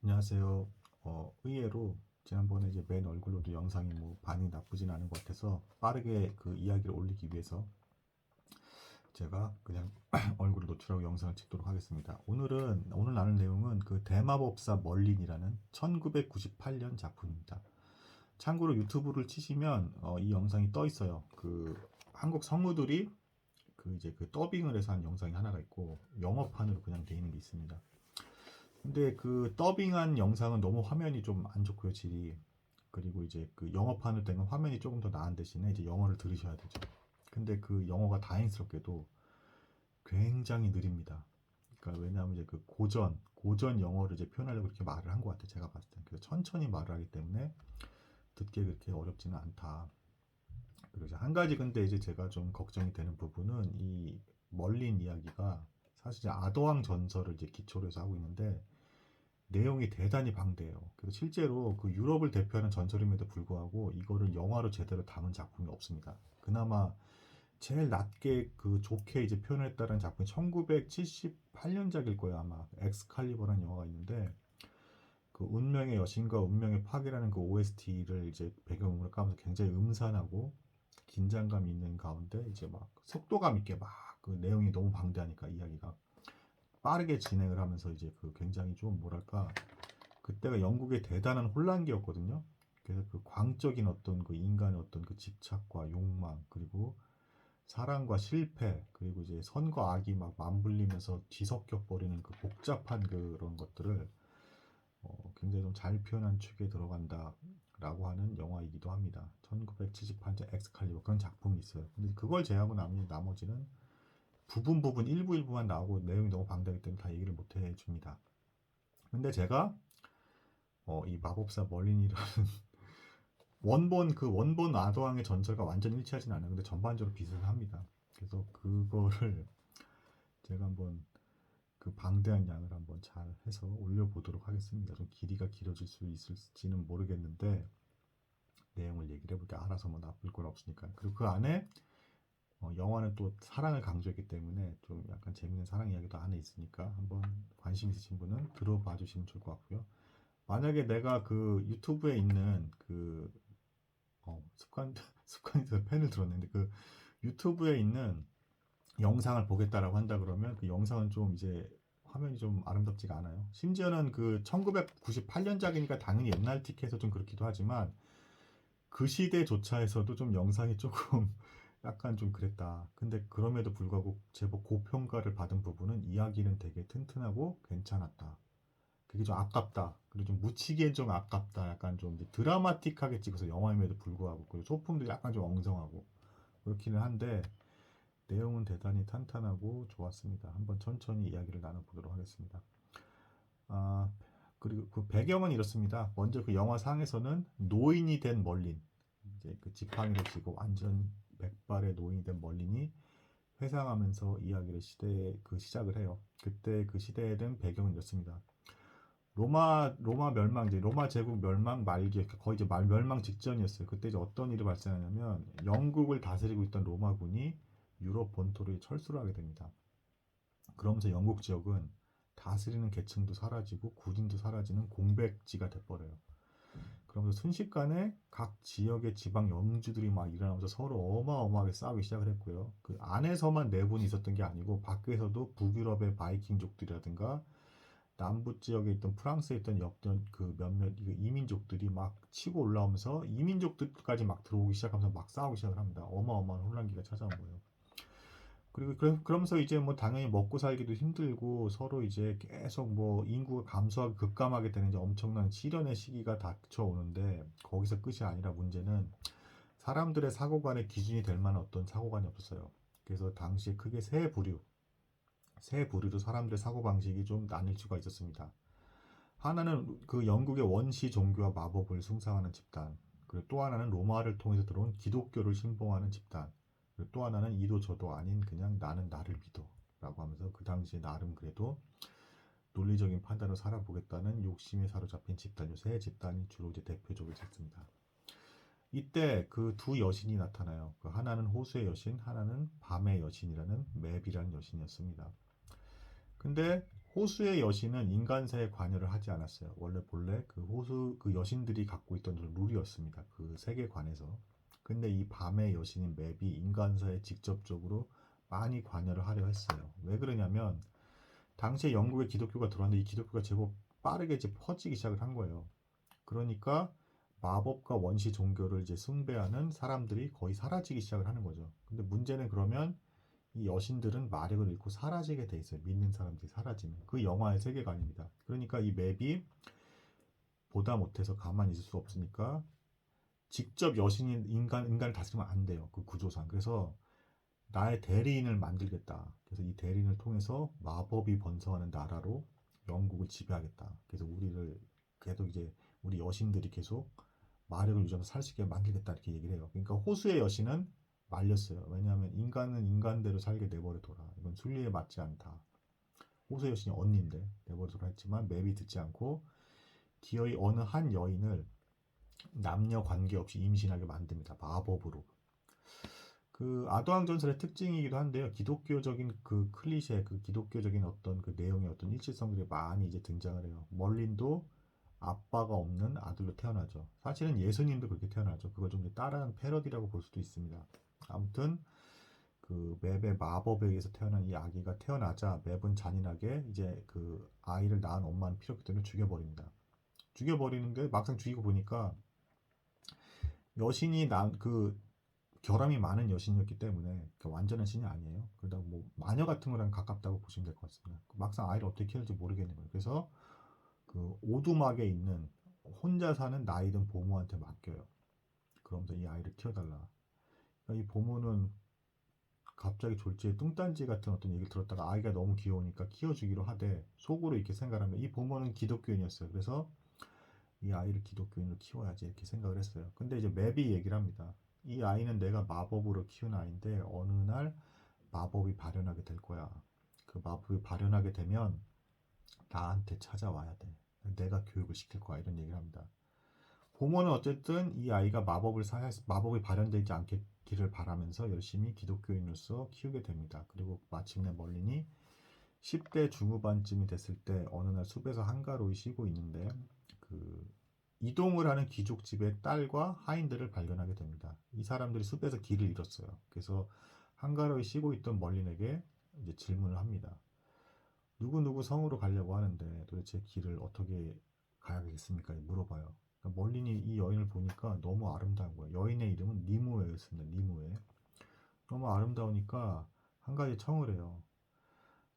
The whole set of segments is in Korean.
안녕하세요. 의외로 지난번에 이제 맨 얼굴로도 영상이 뭐 반응이 나쁘진 않은 것 같아서 빠르게 그 이야기를 올리기 위해서 제가 그냥 얼굴을 노출하고 영상을 찍도록 하겠습니다. 오늘 나눌 내용은 그 대마법사 멀린이라는 1998년 작품입니다. 참고로 유튜브를 치시면 이 영상이 떠 있어요. 그 한국 성우들이 그 이제 그 더빙을 해서 한 영상이 하나가 있고 영어판으로 그냥 돼 있는 게 있습니다. 근데 그 더빙한 영상은 너무 화면이 좀 안 좋고요, 질이. 그리고 이제 그 영어판을 된 건 화면이 조금 더 나은 대신에 이제 영어를 들으셔야 되죠. 근데 그 영어가 다행스럽게도 굉장히 느립니다. 그러니까 왜냐하면 이제 그 고전 영어를 이제 표현하려고 그렇게 말을 한 것 같아요, 제가 봤을 때. 그래서 천천히 말을 하기 때문에 듣기에 그렇게 어렵지는 않다. 그리고 이제 한 가지 근데 이제 제가 좀 걱정이 되는 부분은 이 멀린 이야기가 사실 이제 아더왕 전설을 이제 기초로 해서 하고 있는데 내용이 대단히 방대해요. 그래서 실제로 그 유럽을 대표하는 전설임에도 불구하고 이거를 영화로 제대로 담은 작품이 없습니다. 그나마 제일 낮게 그 좋게 이제 표현했다는 작품이 1978년작일 거예요, 아마. 엑스칼리버라는 영화가 있는데 그 운명의 여신과 운명의 파괴라는 그 OST를 이제 배경음으로 까면서 굉장히 음산하고 긴장감 있는 가운데 이제 막 속도감 있게 막 그 내용이 너무 방대하니까 이야기가 빠르게 진행을 하면서 이제 그 굉장히 좀 뭐랄까 그때가 영국의 대단한 혼란기였거든요. 그래서 그 광적인 어떤 그 인간의 어떤 그 집착과 욕망 그리고 사랑과 실패 그리고 이제 선과 악이 막 맞물리면서 뒤섞여 버리는 그 복잡한 그런 것들을 굉장히 좀 잘 표현한 축에 들어간다라고 하는 영화이기도 합니다. 1978년 엑스칼리버 그런 작품이 있어요. 근데 그걸 제외하고 나머지는 부분 일부만 나오고 내용이 너무 방대하기 때문에 다 얘기를 못 해줍니다. 근데 제가 이 마법사 멀린이라는 원본 아도왕의 전설과 완전 일치하진 않아요. 근데 전반적으로 비슷합니다. 그래서 그거를 제가 한번 그 방대한 양을 한번 잘 해서 올려보도록 하겠습니다. 좀 길이가 길어질 수 있을지는 모르겠는데 내용을 얘기를 해볼게요. 알아서 뭐 나쁠 건 없으니까. 그리고 그 안에 영화는 또 사랑을 강조했기 때문에 좀 약간 재밌는 사랑 이야기도 안에 있으니까 한번 관심 있으신 분은 들어봐 주시면 좋을 것 같고요. 만약에 내가 그 유튜브에 있는 그 습관이 돼서 펜을 들었는데 그 유튜브에 있는 영상을 보겠다라고 한다 그러면 그 영상은 좀 이제 화면이 좀 아름답지가 않아요. 심지어는 그 1998년작이니까 당연히 옛날 티켓에서 좀 그렇기도 하지만 그 시대조차에서도 좀 영상이 조금 약간 좀 그랬다. 근데 그럼에도 불구하고 제법 고평가를 받은 부분은 이야기는 되게 튼튼하고 괜찮았다. 그게 좀 아깝다. 그리고 좀 묻히기엔 좀 아깝다. 약간 좀 드라마틱하게 찍어서 영화임에도 불구하고 그리고 소품도 약간 좀 엉성하고 그렇기는 한데 내용은 대단히 탄탄하고 좋았습니다. 한번 천천히 이야기를 나눠보도록 하겠습니다. 아, 그리고 그 배경은 이렇습니다. 먼저 그 영화 상에서는 노인이 된 멀린, 이제 그 지팡이를 쥐고 완전 백발의 노인이 된 멀린이 회상하면서 이야기를 시작을 해요. 그때 그 시대에 된 배경은 이렇습니다. 로마 멸망 이제 로마 제국 멸망 말기 거의 이제 멸망 직전이었어요. 그때 이제 어떤 일이 발생하냐면 영국을 다스리고 있던 로마군이 유럽 본토로 철수를 하게 됩니다. 그러면서 영국 지역은 다스리는 계층도 사라지고 군인도 사라지는 공백지가 돼버려요. 그러면서 순식간에 각 지역의 지방 영주들이 막 일어나면서 서로 어마어마하게 싸우기 시작을 했고요. 그 안에서만 내분이 있었던 게 아니고 밖에서도 북유럽의 바이킹족들이라든가 남부 지역에 있던 프랑스에 있던 역전 그 몇몇 이민족들이 막 치고 올라오면서 이민족들까지 막 들어오기 시작하면서 막 싸우기 시작을 합니다. 어마어마한 혼란기가 찾아온 거예요. 그리고 그러면서 이제 뭐 당연히 먹고 살기도 힘들고 서로 이제 계속 뭐 인구가 감소하고 급감하게 되는 이제 엄청난 시련의 시기가 닥쳐오는데 거기서 끝이 아니라 문제는 사람들의 사고관의 기준이 될 만한 어떤 사고관이 없었어요. 그래서 당시에 크게 세 부류로 사람들의 사고방식이 좀 나뉠 수가 있었습니다. 하나는 그 영국의 원시 종교와 마법을 숭상하는 집단, 그리고 또 하나는 로마를 통해서 들어온 기독교를 신봉하는 집단, 그리고 또 하나는 이도 저도 아닌 그냥 나는 나를 믿어라고 하면서 그 당시에 나름 그래도 논리적인 판단으로 살아보겠다는 욕심에 사로잡힌 집단, 세 집단이 주로 이제 대표적으로 있었습니다. 이때 그 두 여신이 나타나요. 그 하나는 호수의 여신, 하나는 밤의 여신이라는 맵이라는 여신이었습니다. 근데 호수의 여신은 인간사에 관여를 하지 않았어요. 원래 본래 그 호수 그 여신들이 갖고 있던 룰이었습니다. 그 세계관에서. 근데 이 밤의 여신인 맵이 인간사에 직접적으로 많이 관여를 하려 했어요. 왜 그러냐면 당시에 영국에 기독교가 들어왔는데 이 기독교가 제법 빠르게 이제 퍼지기 시작을 한 거예요. 그러니까 마법과 원시 종교를 이제 숭배하는 사람들이 거의 사라지기 시작을 하는 거죠. 근데 문제는 그러면 이 여신들은 마력을 잃고 사라지게 돼 있어요. 믿는 사람들이 사라지면. 그 영화의 세계관입니다. 그러니까 이 맵이 보다 못해서 가만히 있을 수 없으니까 직접 여신이 인간을 다스리면 안 돼요. 그 구조상. 그래서 나의 대리인을 만들겠다. 그래서 이 대리인을 통해서 마법이 번성하는 나라로 영국을 지배하겠다. 그래서 우리를 계속 이제 우리 여신들이 계속 마력을 유지하면서 살 수 있게 만들겠다 이렇게 얘기를 해요. 그러니까 호수의 여신은 말렸어요. 왜냐하면 인간은 인간대로 살게 내버려둬라. 이건 순리에 맞지 않다. 호수의 여신이 언니인데 내버려둬라 했지만 맵이 듣지 않고 기어이 어느 한 여인을 남녀 관계없이 임신하게 만듭니다. 마법으로. 그 아도왕전설의 특징이기도 한데요. 기독교적인 그 클리셰, 그 기독교적인 어떤 그 내용의 어떤 일치성들이 많이 이제 등장을 해요. 멀린도 아빠가 없는 아들로 태어나죠. 사실은 예수님도 그렇게 태어나죠. 그걸 좀 따라한 패러디라고 볼 수도 있습니다. 아무튼 그 맵의 마법에 의해서 태어난 이 아기가 태어나자 맵은 잔인하게 이제 그 아이를 낳은 엄마는 필요 없기 때문에 죽여버립니다. 죽여버리는데 막상 죽이고 보니까 여신이 난그 결함이 많은 여신이었기 때문에 완전한 신이 아니에요. 그러다 뭐 마녀 같은 거랑 가깝다고 보시면 될 것 같습니다. 막상 아이를 어떻게 키울지 모르겠는 거예요. 그래서 그 오두막에 있는 혼자 사는 나이든 보모한테 맡겨요. 그러면서 이 아이를 키워달라. 그러니까 이 보모는 갑자기 졸지에 뚱딴지 같은 어떤 얘기를 들었다가 아이가 너무 귀여우니까 키워주기로 하되 속으로 이렇게 생각하면 이 보모는 기독교인이었어요. 그래서 이 아이를 기독교인으로 키워야지 이렇게 생각을 했어요. 근데 이제 맵이 얘기를 합니다. 이 아이는 내가 마법으로 키운 아이인데 어느 날 마법이 발현하게 될 거야. 그 마법이 발현하게 되면 나한테 찾아와야 돼. 내가 교육을 시킬 거야. 이런 얘기를 합니다. 보모는 어쨌든 이 아이가 마법이 발현되지 않기를 바라면서 열심히 기독교인으로서 키우게 됩니다. 그리고 마침내 멀린이 10대 중후반쯤이 됐을 때 어느 날 숲에서 한가로이 쉬고 있는데 그 이동을 하는 귀족집의 딸과 하인들을 발견하게 됩니다. 이 사람들이 숲에서 길을 잃었어요. 그래서 한가로이 쉬고 있던 멀린에게 이제 질문을 합니다. 누구누구 성으로 가려고 하는데 도대체 길을 어떻게 가야겠습니까? 물어봐요. 그러니까 멀린이 이 여인을 보니까 너무 아름다운 거예요. 여인의 이름은 니무에였습니다. 니무에. 너무 아름다우니까 한 가지 청을 해요.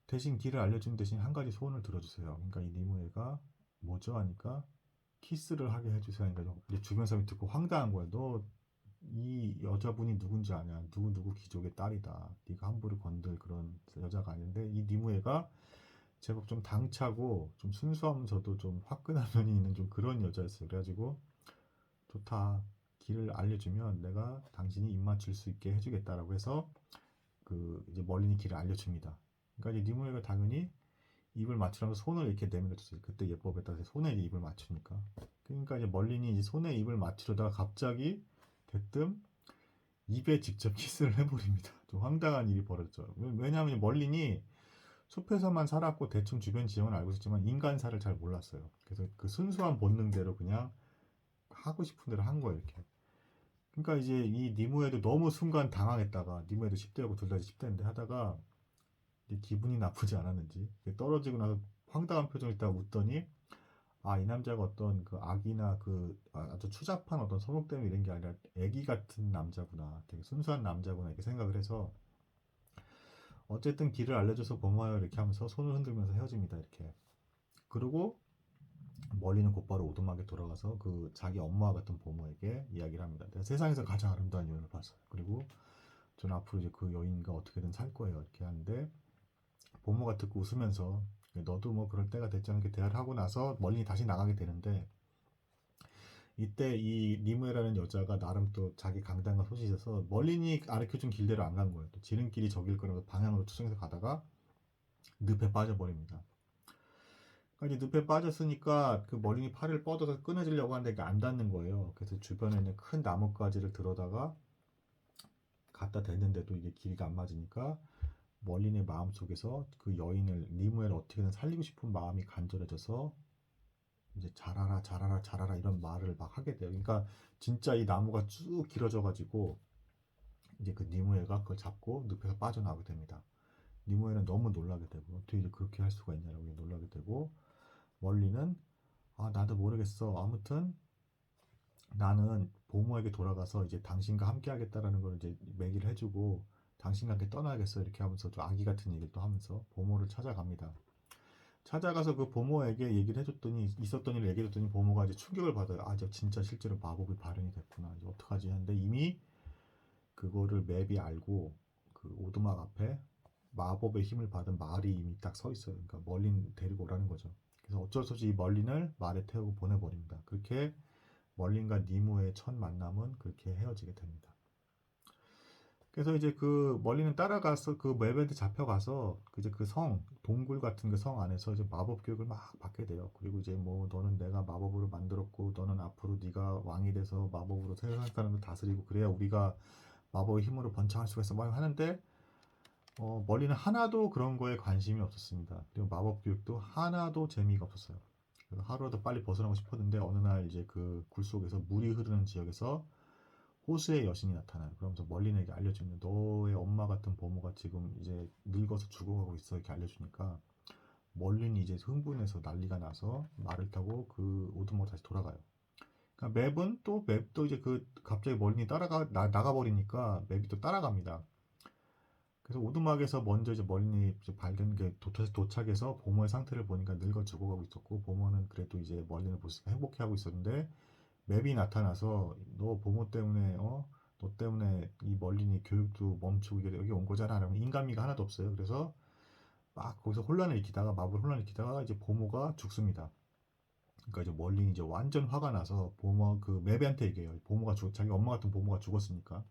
대신 길을 알려준 대신 한 가지 소원을 들어주세요. 그러니까 이 니무에가 뭐죠? 하니까 키스를 하게 해주세요. 하니까 이제 주변 사람이 듣고 황당한 거야. 너 이 여자분이 누군지 아냐? 누구 귀족의 딸이다. 네가 함부로 건들 그런 여자가 아닌데 이 니무에가 제법 좀 당차고 좀 순수하면서도 좀 화끈한 면이 있는 좀 그런 여자였어요. 그래가지고 좋다. 길을 알려주면 내가 당신이 입 맞출 수 있게 해주겠다라고 해서 그 이제 멀린이 길을 알려줍니다. 그러니까 이제 니무에가 당연히 입을 맞추면서 손을 이렇게 내밀어줬어요. 그때 예법에 따라서 손에 입을 맞추니까. 그러니까 이제 멀린이 이제 손에 입을 맞추려다가 갑자기 대뜸 입에 직접 키스를 해버립니다. 좀 황당한 일이 벌어졌죠. 왜냐하면 멀린이 숲에서만 살았고 대충 주변 지형을 알고 있었지만 인간사를 잘 몰랐어요. 그래서 그 순수한 본능대로 그냥 하고 싶은 대로 한 거예요. 이렇게. 그러니까 이제 이 니무에도 너무 순간 당황했다가 니무에도 10대였고 둘 다 10대인데 하다가 기분이 나쁘지 않았는지 떨어지고 나서 황당한 표정을 있다가 웃더니 아, 이 남자가 어떤 그 악이나 그 아주 추잡한 어떤 성욕 때문에 이런 게 아니라 애기 같은 남자구나. 되게 순수한 남자구나. 이렇게 생각을 해서 어쨌든 길을 알려줘서 고마워요. 이렇게 하면서 손을 흔들면서 헤어집니다. 이렇게. 그리고 멀리는 곧바로 오두막에 돌아가서 그 자기 엄마와 같은 보모에게 이야기를 합니다. 내가 세상에서 가장 아름다운 여인을 봤어요. 그리고 저는 앞으로 이제 그 여인과 어떻게든 살 거예요. 이렇게 하는데 보모가 듣고 웃으면서 너도 뭐 그럴 때가 됐잖아. 이렇게 대화를 하고 나서 멀리 다시 나가게 되는데 이때 이 니무에라는 여자가 나름 또 자기 강단과 소신이 있어서 멀린이 가르쳐준 길대로 안 간 거예요. 또 지름길이 저길 거라고 방향으로 추정해서 가다가 늪에 빠져버립니다. 그러니까 이제 늪에 빠졌으니까 그 멀린이 팔을 뻗어서 끊어지려고 하는데 이게 안 닿는 거예요. 그래서 주변에 있는 큰 나뭇가지를 들어다가 갖다 댔는데도 이게 길이가 안 맞으니까 멀린의 마음속에서 그 여인을 니무에를 어떻게든 살리고 싶은 마음이 간절해져서 이제 자라라 자라라 자라라 이런 말을 막 하게 돼요. 그러니까 진짜 이 나무가 쭉 길어져 가지고 이제 그 니무에가 그걸 잡고 늪에서 빠져나오게 됩니다. 니무에는 너무 놀라게 되고 어떻게 이제 그렇게 할 수가 있냐라고 놀라게 되고 멀리는 아 나도 모르겠어. 아무튼 나는 보모에게 돌아가서 이제 당신과 함께 하겠다라는 걸 이제 매기를 해주고 당신과 함께 떠나겠어 이렇게 하면서 좀 아기 같은 얘기를 또 하면서 보모를 찾아갑니다. 찾아가서 그 보모에게 얘기를 해줬더니 있었던 일을 얘기해줬더니 보모가 이제 충격을 받아요. 아, 저 진짜 실제로 마법이 발현이 됐구나. 이제 어떡하지 하는데 이미 그거를 맵이 알고 그 오두막 앞에 마법의 힘을 받은 말이 이미 딱 서 있어요. 그러니까 멀린 데리고 오라는 거죠. 그래서 어쩔 수 없이 이 멀린을 말에 태우고 보내버립니다. 그렇게 멀린과 니무의 첫 만남은 그렇게 헤어지게 됩니다. 그래서 이제 그 멀리는 따라가서 그 맵한테 잡혀가서 이제 그 성, 동굴 같은 그 성 안에서 이제 마법 교육을 막 받게 돼요. 그리고 이제 뭐 너는 내가 마법으로 만들었고 너는 앞으로 네가 왕이 돼서 마법으로 세상 사람을 다스리고 그래야 우리가 마법의 힘으로 번창할 수가 있어 막 하는데 멀리는 하나도 그런 거에 관심이 없었습니다. 그리고 마법 교육도 하나도 재미가 없었어요. 그래서 하루라도 빨리 벗어나고 싶었는데 어느 날 이제 그 굴 속에서 물이 흐르는 지역에서 호수의 여신이 나타나요. 그러면서 멀린에게 알려주면 너의 엄마 같은 보모가 지금 이제 늙어서 죽어가고 있어 이렇게 알려주니까 멀린이 이제 흥분해서 난리가 나서 말을 타고 그 오두막으로 다시 돌아가요. 그러니까 맵은 또 맵도 이제 그 갑자기 멀린이 나가버리니까 맵이 또 따라갑니다. 그래서 오두막에서 먼저 이제 멀린이 이제 발견 게 도착해서 보모의 상태를 보니까 늙어 죽어가고 있었고 보모는 그래도 이제 멀린을 보니까 행복해하고 있었는데 맵이 나타나서 너 보모 때문에 너 때문에 이 멀린이 교육도 멈추고 이게 여기 온 거잖아. 라면 인간미가 하나도 없어요. 그래서 막 거기서 혼란을 일으키다가 마블 혼란을 일으키다가 이제 보모가 죽습니다. 그러니까 이제 멀린이 이제 완전 화가 나서 보모 그 맵한테 얘기해요. 보모가 자기 엄마 같은 보모가 죽었으니까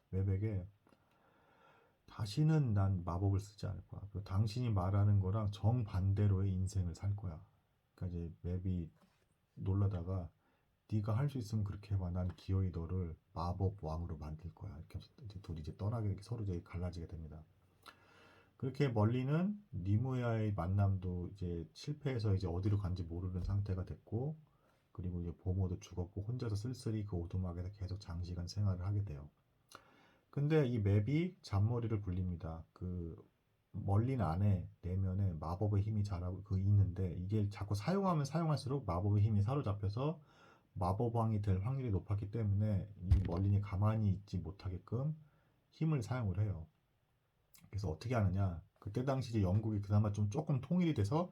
맵에게 다시는 난 마법을 쓰지 않을 거야. 그리고 당신이 말하는 거랑 정반대로의 인생을 살 거야. 그러니까 이제 맵이 놀라다가 네가 할 수 있으면 그렇게 해봐. 난 기어이 너를 마법 왕으로 만들 거야. 이렇게 해서 이제 둘이 이제 떠나게 이렇게 서로 이제 갈라지게 됩니다. 그렇게 멀리는 니무야의 만남도 이제 실패해서 이제 어디로 간지 모르는 상태가 됐고, 그리고 이제 보모도 죽었고 혼자서 쓸쓸히 그 오두막에서 계속 장시간 생활을 하게 돼요. 근데 이 맵이 잔머리를 굴립니다. 그 멀린 안에 내면에 마법의 힘이 자라고 그 있는데 이게 자꾸 사용하면 사용할수록 마법의 힘이 사로잡혀서 마법왕이 될 확률이 높았기 때문에 이 멀린이 가만히 있지 못하게끔 힘을 사용을 해요. 그래서 어떻게 하느냐? 그때 당시 이제 영국이 그나마 좀 조금 통일이 돼서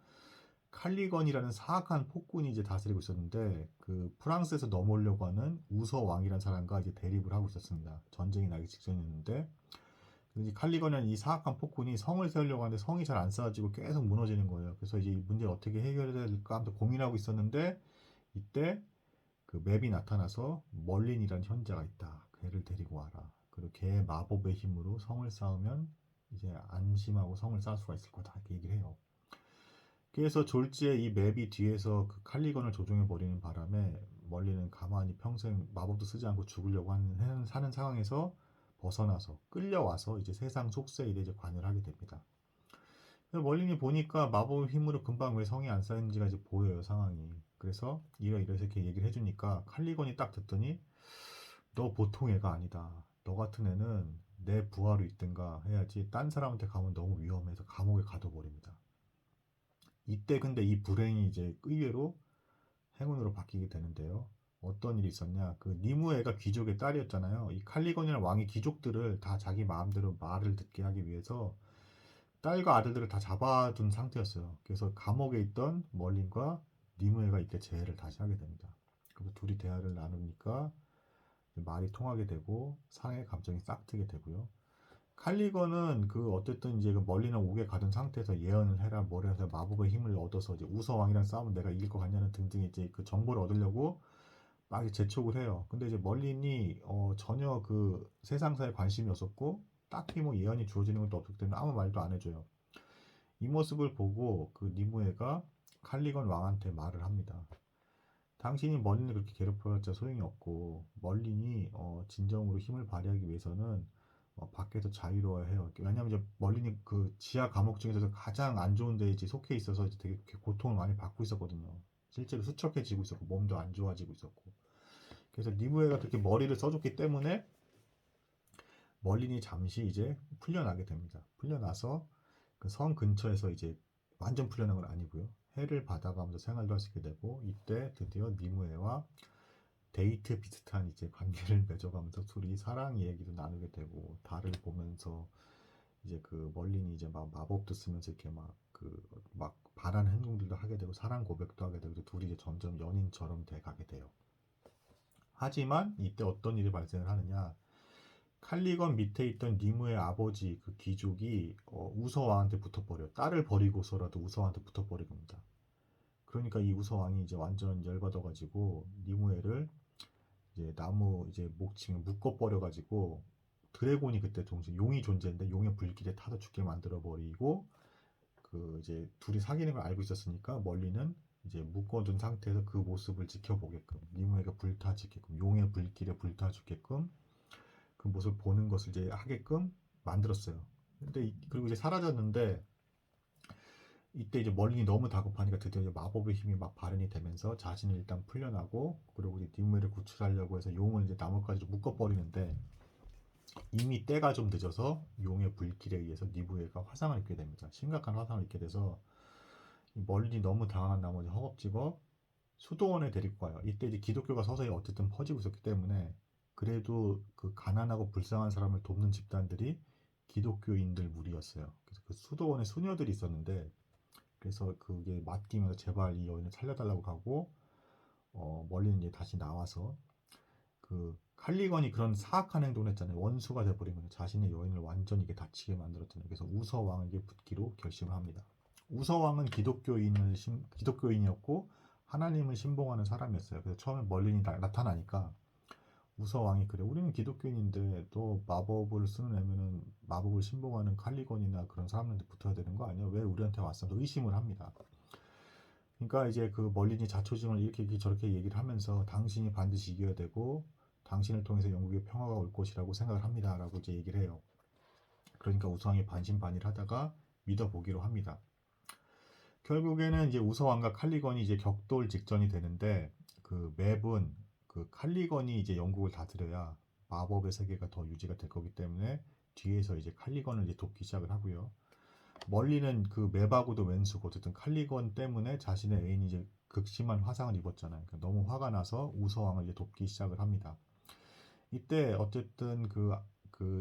칼리건이라는 사악한 폭군이 이제 다스리고 있었는데 그 프랑스에서 넘어오려고 하는 우서 왕이라는 사람과 이제 대립을 하고 있었습니다. 전쟁이 나기 직전이었는데 이 칼리건이라는 이 사악한 폭군이 성을 세우려고 하는데 성이 잘 안 쌓아지고 계속 무너지는 거예요. 그래서 이제 이 문제를 어떻게 해결해야 될까 하면서 고민하고 있었는데 이때 그 맵이 나타나서 멀린이라는 현자가 있다. 걔를 데리고 와라. 그리고 걔의 마법의 힘으로 성을 쌓으면 이제 안심하고 성을 쌓을 수가 있을 거다. 이렇게 얘기를 해요. 그래서 졸지에 이 맵이 뒤에서 그 칼리건을 조종해 버리는 바람에 멀리는 가만히 평생 마법도 쓰지 않고 죽으려고 사는 상황에서 벗어나서 끌려와서 이제 세상 속세 일에 이제 관여를 하게 됩니다. 멀린이 보니까 마법의 힘으로 금방 왜 성이 안 쌓이는지가 이제 보여요, 상황이. 그래서 이래서 이렇게 얘기를 해주니까 칼리건이 딱 듣더니 너 보통 애가 아니다. 너 같은 애는 내 부하로 있든가 해야지 딴 사람한테 가면 너무 위험해서 감옥에 가둬버립니다. 이때 근데 이 불행이 이제 의외로 행운으로 바뀌게 되는데요. 어떤 일이 있었냐? 그 니무에가 귀족의 딸이었잖아요. 이 칼리건이라는 왕이 귀족들을 다 자기 마음대로 말을 듣게 하기 위해서 딸과 아들들을 다 잡아둔 상태였어요. 그래서 감옥에 있던 멀린과 니무에가 이때 재회를 다시 하게 됩니다. 그래서 둘이 대화를 나누니까 말이 통하게 되고 사랑의 감정이 싹트게 되고요. 칼리건은 그 어쨌든 이제 그 멀리는 옥에 가둔 상태에서 예언을 해라 뭐라 해서 마법의 힘을 얻어서 이제 우서왕이랑 싸우면 내가 이길 것 같냐는 등등 이제 그 정보를 얻으려고 막 재촉을 해요. 근데 이제 멀린이 전혀 그 세상사에 관심이 없었고 딱히 뭐 예언이 주어지는 것도 없기 때문에 아무 말도 안 해줘요. 이 모습을 보고 그 니무에가 칼리건 왕한테 말을 합니다. 당신이 멀린을 그렇게 괴롭혀봤자 소용이 없고 멀린이 진정으로 힘을 발휘하기 위해서는 밖에서 자유로워야 해요. 왜냐하면 이제 멀린이 그 지하 감옥 중에서도 가장 안 좋은 데 이제 속해 있어서 이제 되게 고통을 많이 받고 있었거든요. 실제로 수척해지고 있었고 몸도 안 좋아지고 있었고. 그래서 니무에가 그렇게 머리를 써줬기 때문에 멀린이 잠시 이제 풀려나게 됩니다. 풀려나서 그 성 근처에서 이제 완전 풀려난 건 아니고요. 해를 받아가면서 생활도 할 수 있게 되고 이때 드디어 니무에와 데이트 비슷한 이제 관계를 맺어가면서 둘이 사랑 얘기도 나누게 되고 달을 보면서 이제 그 멀린이 이제 막 마법도 쓰면서 이렇게 막 바라는 행동들도 하게 되고 사랑 고백도 하게 되고 둘이 이제 점점 연인처럼 돼 가게 돼요. 하지만 이때 어떤 일이 발생을 하느냐? 칼리건 밑에 있던 니무의 아버지 그 귀족이 우서왕한테 붙어버려요. 딸을 버리고서라도 우서왕한테 붙어버린 겁니다. 그러니까 이 우서왕이 이제 완전 열받아가지고 니무에를 이제 나무 이제 목침에 묶어버려가지고 드래곤이 그때 동시에 용이 존재인데 용의 불길에 타서 죽게 만들어버리고 그 이제 둘이 사귀는 걸 알고 있었으니까 멀리는 이제 묶어둔 상태에서 그 모습을 지켜보게끔 니무에가 불타 죽게끔 용의 불길에 불타 죽게끔 그 모습을 보는 것을 이제 하게끔 만들었어요. 근데 그리고 이제 사라졌는데 이때 이제 멀린이 너무 다급하니까 드디어 이제 마법의 힘이 막 발현이 되면서 자신이 일단 풀려나고 그리고 이제 니무에를 구출하려고 해서 용을 이제 나뭇가지로 묶어버리는데 이미 때가 좀 늦어서 용의 불길에 의해서 니무에가 화상을 입게 됩니다. 심각한 화상을 입게 돼서 멀린이 너무 당황한 나머지 허겁지겁 수도원에 데리고 가요. 이때 이제 기독교가 서서히 어쨌든 퍼지고 있었기 때문에 그래도 그 가난하고 불쌍한 사람을 돕는 집단들이 기독교인들 무리였어요. 그래서 그 수도원에 수녀들이 있었는데 그래서 그게 맡기면서 제발 이 여인을 살려달라고 하고 멀리는 이제 다시 나와서 그 칼리건이 그런 사악한 행동을 했잖아요. 원수가 돼버린 거예요. 자신의 여인을 완전히 이게 다치게 만들었잖아요. 그래서 우서왕에게 붙기로 결심을 합니다. 우서왕은 기독교인이었고 하나님을 신봉하는 사람이었어요. 그래서 처음에 멀린이 나타나니까 우서왕이 그래 우리는 기독교인인데 또 마법을 쓰는 애면은 마법을 신봉하는 칼리건이나 그런 사람들한테 붙어야 되는 거 아니야? 왜 우리한테 왔어? 의심을 합니다. 그러니까 이제 그 멀린이 자초지종을 이렇게 저렇게 얘기를 하면서 당신이 반드시 이겨야 되고 당신을 통해서 영국의 평화가 올 것이라고 생각을 합니다라고 이제 얘기를 해요. 그러니까 우서왕이 반신반의하다가 믿어보기로 합니다. 결국에는 이제 우서왕과 칼리건이 이제 격돌 직전이 되는데 그 맵은 그 칼리건이 이제 영국을 다스려야 마법의 세계가 더 유지가 될 거기 때문에 뒤에서 이제 칼리건을 이제 돕기 시작을 하고요. 멀리는 그 맵하고도 왼수고 어쨌든 칼리건 때문에 자신의 애인이 이제 극심한 화상을 입었잖아요. 그러니까 너무 화가 나서 우서왕을 이제 돕기 시작을 합니다. 이때 어쨌든 그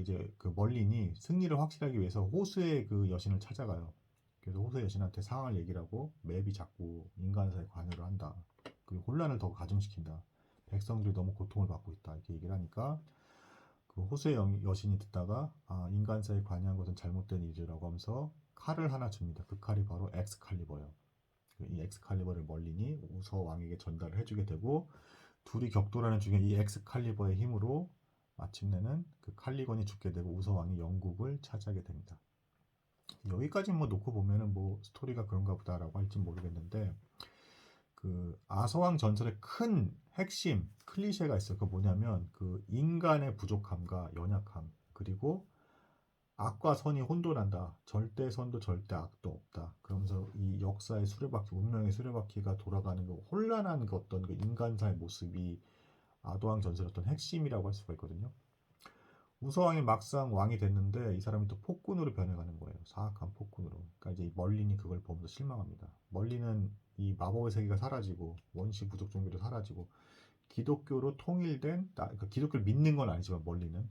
이제 그 멀린이 승리를 확실하기 위해서 호수의 그 여신을 찾아가요. 그래서 호수의 여신한테 상황을 얘기를 하고 맵이 자꾸 인간사에 관여를 한다. 그 혼란을 더 가중시킨다. 백성들이 너무 고통을 받고 있다. 이렇게 얘기를 하니까 그 호수의 여신이 듣다가 아, 인간사에 관여한 것은 잘못된 일이라고 하면서 칼을 하나 줍니다. 그 칼이 바로 엑스칼리버예요. 이 엑스칼리버를 멀린이 우서 왕에게 전달을 해주게 되고 둘이 격돌하는 중에 이 엑스칼리버의 힘으로 마침내는 그 칼리건이 죽게 되고 우서 왕이 영국을 차지하게 됩니다. 여기까지 뭐 놓고 보면은 뭐 스토리가 그런가 보다라고 할지 모르겠는데 그 아서왕 전설의 큰 핵심 클리셰가 있어요. 그 뭐냐면 그 인간의 부족함과 연약함 그리고 악과 선이 혼돈한다. 절대 선도 절대 악도 없다. 그러면서 이 역사의 수레바퀴, 운명의 수레바퀴가 돌아가는 그 혼란한 그 어떤 그 인간사의 모습이 아도왕 전설의 어떤 핵심이라고 할 수가 있거든요. 우서왕이 막상 왕이 됐는데 이 사람이 또 폭군으로 변해가는 거예요. 사악한 폭군으로. 그러니까 이제 멀린이 그걸 보면서 실망합니다. 멀린은 이 마법의 세계가 사라지고 원시 부족 종교도 사라지고 기독교로 통일된 그러니까 기독교를 믿는 건 아니지만 멀리는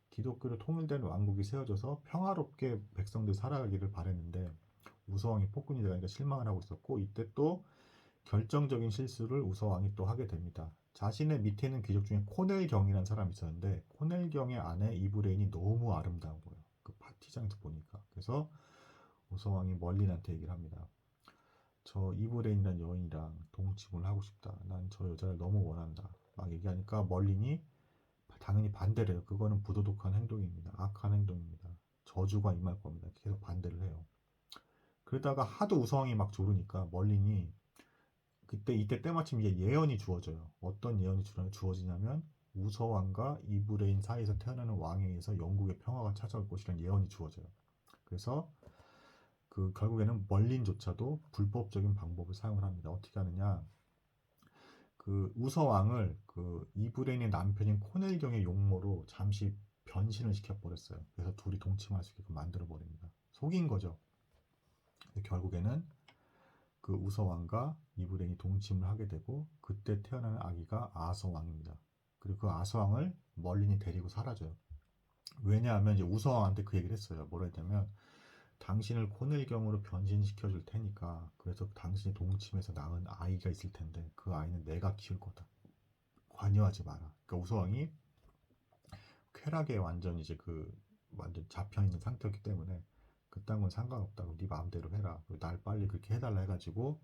기독교로 통일된 왕국이 세워져서 평화롭게 백성들 살아가기를 바랬는데 우서왕이 폭군이 되니까 실망을 하고 있었고 이때 또 결정적인 실수를 우서왕이 또 하게 됩니다. 자신의 밑에 있는 귀족 중에 코넬경이라는 사람이 있었는데 코넬경의 아내 이브레인이 너무 아름다운 거예요. 그 파티장에서 보니까. 그래서 우서왕이 멀린한테 얘기를 합니다. 저 이브레인이라는 여인이랑 동침을 하고 싶다. 난 저 여자를 너무 원한다. 막 얘기하니까 멀린이 당연히 반대를 해요. 그거는 부도덕한 행동입니다. 악한 행동입니다. 저주가 임할 겁니다. 계속 반대를 해요. 그러다가 하도 우서왕이 막 조르니까 멀린이 이때 때마침 이제 예언이 주어져요. 어떤 예언이 주어지냐면 우서왕과 이브레인 사이에서 태어나는 왕에 의해서 영국의 평화가 찾아올 것이라는 예언이 주어져요. 그래서 그 결국에는 멀린조차도 불법적인 방법을 사용을 합니다. 어떻게 하느냐? 그 우서왕을 그 이브레인의 남편인 코넬경의 용모로 잠시 변신을 시켜버렸어요. 그래서 둘이 동침할 수 있게끔 만들어버립니다. 속인 거죠. 결국에는 그 우서왕과 이브레인이 동침을 하게 되고 그때 태어나는 아기가 아서왕입니다. 그리고 그 아서왕을 멀린이 데리고 사라져요. 왜냐하면 이제 우서왕한테 그 얘기를 했어요. 뭐라 했냐면 당신을 코넬경으로 변신시켜 줄 테니까 그래서 당신이 동침해서 낳은 아이가 있을 텐데 그 아이는 내가 키울 거다. 관여하지 마라. 그러니까 우서왕이 쾌락에 완전 이제 그 완전 잡혀 있는 상태였기 때문에 그딴 건 상관없다고 네 마음대로 해라. 날 빨리 그렇게 해달라 해가지고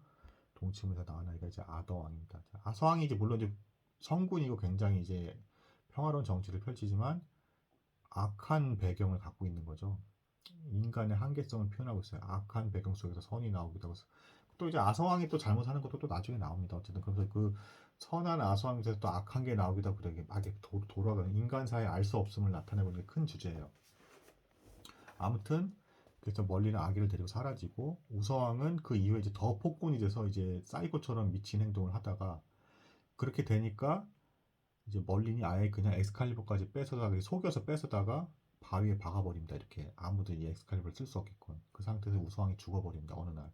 동침에서 낳은 아이가 이제 아더왕입니다. 아서왕이 이제 물론 이제 성군이고 굉장히 이제 평화로운 정치를 펼치지만 악한 배경을 갖고 있는 거죠. 인간의 한계성을 표현하고 있어요. 악한 배경 속에서 선이 나오기도 하고 또 이제 아서왕이 또 잘못하는 것도 또 나중에 나옵니다. 어쨌든 그래서 그 선한 아서왕에서 또 악한 게 나오기도 하고 그러게 막 돌아가는 인간사의 알 수 없음을 나타내고 있는 게 큰 주제예요. 아무튼 그래서 멀리는 아기를 데리고 사라지고 우서왕은 그 이후에 이제 더 폭군이 돼서 이제 사이코처럼 미친 행동을 하다가 그렇게 되니까 이제 멀린이 아예 그냥 엑스칼리버까지 뺏어다가 속여서 뺏어다가 바위에 박아버립니다. 이렇게 아무도 이 엑스칼리버를 쓸 수 없게끔 그 상태에서 우서왕이 죽어버립니다. 어느 날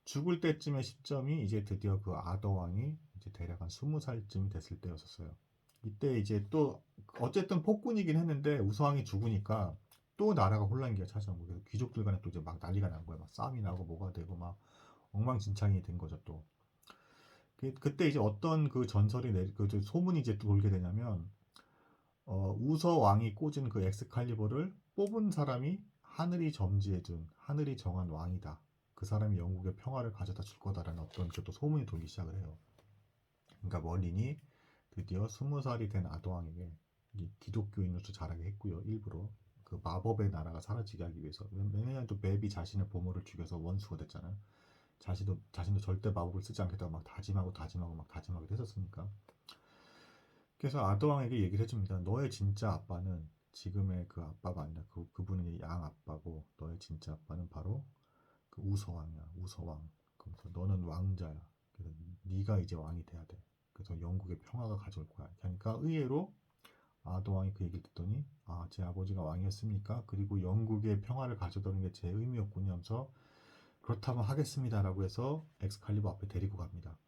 죽을 때쯤의 시점이 이제 드디어 그 아더왕이 이제 대략 한 20살쯤 됐을 때였었어요. 이때 이제 또 어쨌든 폭군이긴 했는데 우서왕이 죽으니까 또 나라가 혼란기가 찾아온 거예요. 귀족들 간에 또 이제 막 난리가 난 거예요. 막 싸움이 나고 뭐가 되고 막 엉망진창이 된 거죠 또. 그때 이제 어떤 그 전설이 그 소문이 이제 돌게 되냐면 우서 왕이 꽂은 그 엑스칼리버를 뽑은 사람이 하늘이 점지해준 하늘이 정한 왕이다. 그 사람이 영국의 평화를 가져다 줄 거다라는 어떤 또 소문이 돌기 시작을 해요. 그러니까 멀린이 드디어 20살이 된 아더왕에게 기독교인으로서 자라게 했고요. 일부러 그 마법의 나라가 사라지게 하기 위해서. 왜냐면 또 맵이 자신의 보모를 죽여서 원수가 됐잖아요. 자신도 절대 마법을 쓰지 않겠다고 막 다짐하기도 했었으니까. 그래서 아더왕에게 얘기를 해줍니다. 너의 진짜 아빠는 지금의 그 아빠가 아니라 그분은 양 아빠고 너의 진짜 아빠는 바로 그 우서왕이야. 우서왕. 그래서 너는 왕자야. 그래서 네가 이제 왕이 돼야 돼. 그래서 영국의 평화가 가져올 거야. 그러니까 의외로 아더왕이 그 얘기를 듣더니 제 아버지가 왕이었습니까? 그리고 영국의 평화를 가져다는 게 제 의미였군요 하면서 그렇다면 하겠습니다라고 해서 엑스칼리버 앞에 데리고 갑니다.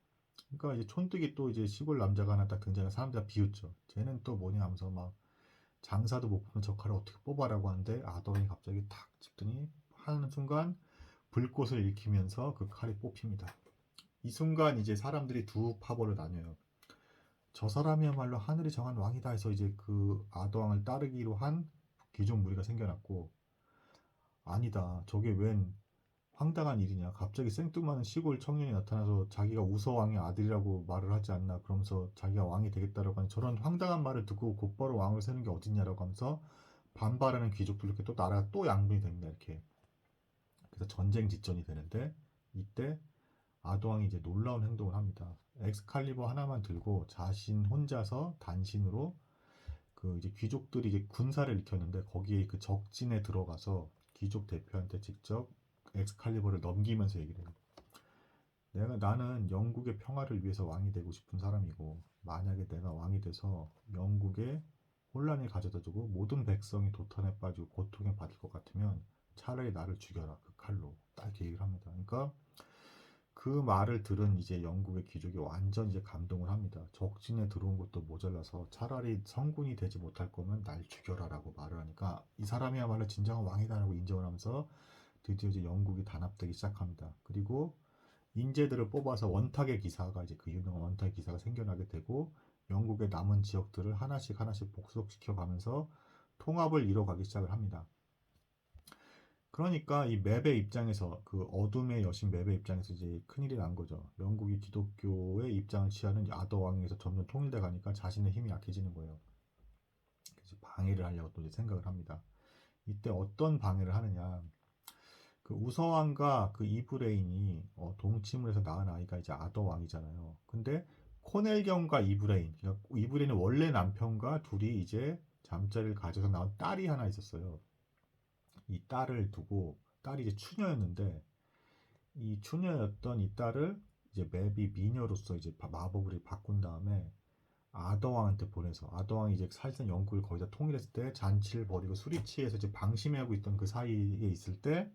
그러니까 이제 촌뜨기 또 이제 시골 남자가 하나 딱 등장해 사람들 다 비웃죠. 쟤는 또 뭐냐 하면서 막 장사도 못 보면 저 칼을 어떻게 뽑아라고 하는데 아더왕이 갑자기 탁 짚더니 하는 순간 불꽃을 일으키면서 그 칼이 뽑힙니다. 이 순간 이제 사람들이 두 파벌로 나뉘어요. 저 사람이야말로 하늘이 정한 왕이다 해서 이제 그 아더왕을 따르기로 한 귀족 무리가 생겨났고 아니다. 저게 웬 황당한 일이냐. 갑자기 생뚱맞은 시골 청년이 나타나서 자기가 우서왕의 아들이라고 말을 하지 않나. 그러면서 자기가 왕이 되겠다라고 하는 저런 황당한 말을 듣고 곧바로 왕을 세는 게 어딨냐라고 하면서 반발하는 귀족들 이렇게 또 나라가 또 양분이 됩니다. 이렇게. 그래서 전쟁 직전이 되는데 이때 아도왕이 이제 놀라운 행동을 합니다. 엑스칼리버 하나만 들고 자신 혼자서 단신으로 그 이제 귀족들이 이제 군사를 일으켰는데 거기에 그 적진에 들어가서 귀족 대표한테 직접 엑스칼리버를 넘기면서 얘기를 해요. 나는 영국의 평화를 위해서 왕이 되고 싶은 사람이고 만약에 내가 왕이 돼서 영국에 혼란을 가져다주고 모든 백성이 도탄에 빠지고 고통에 받을 것 같으면 차라리 나를 죽여라 그 칼로 딱 이렇게 얘기를 합니다. 그러니까 그 말을 들은 이제 영국의 귀족이 완전 이제 감동을 합니다. 적진에 들어온 것도 모자라서 차라리 성군이 되지 못할 거면 날 죽여라라고 말을 하니까 이 사람이야말로 진정한 왕이다라고 인정을 하면서 드디어 이제 영국이 단합되기 시작합니다. 그리고 인재들을 뽑아서 원탁의 기사가 이제 그 유명한 원탁의 기사가 생겨나게 되고 영국의 남은 지역들을 하나씩 하나씩 복속시켜 가면서 통합을 이뤄가기 시작을 합니다. 그러니까 이 맵의 입장에서 그 어둠의 여신 맵의 입장에서 이제 큰일이 난 거죠. 영국이 기독교의 입장을 취하는 아더 왕에서 점점 통일돼 가니까 자신의 힘이 약해지는 거예요. 그래서 방해를 하려고 또 이제 생각을 합니다. 이때 어떤 방해를 하느냐? 그 우서왕과 그 이브레인이 동침을 해서 낳은 아이가 이제 아더 왕이잖아요. 근데 코넬경과 이브레인, 그러니까 이브레인은 원래 남편과 둘이 이제 잠자리를 가져서 나온 딸이 하나 있었어요. 이 딸을 두고 딸이 이제 추녀였는데 이 추녀였던 이 딸을 이제 맵이 미녀로서 이제 마법으로 바꾼 다음에 아더왕한테 보내서 아더왕이 이제 사실상 영국을 거의 다 통일했을 때 잔치를 벌이고 술이 취해서 이제 방심하고 있던 그 사이에 있을 때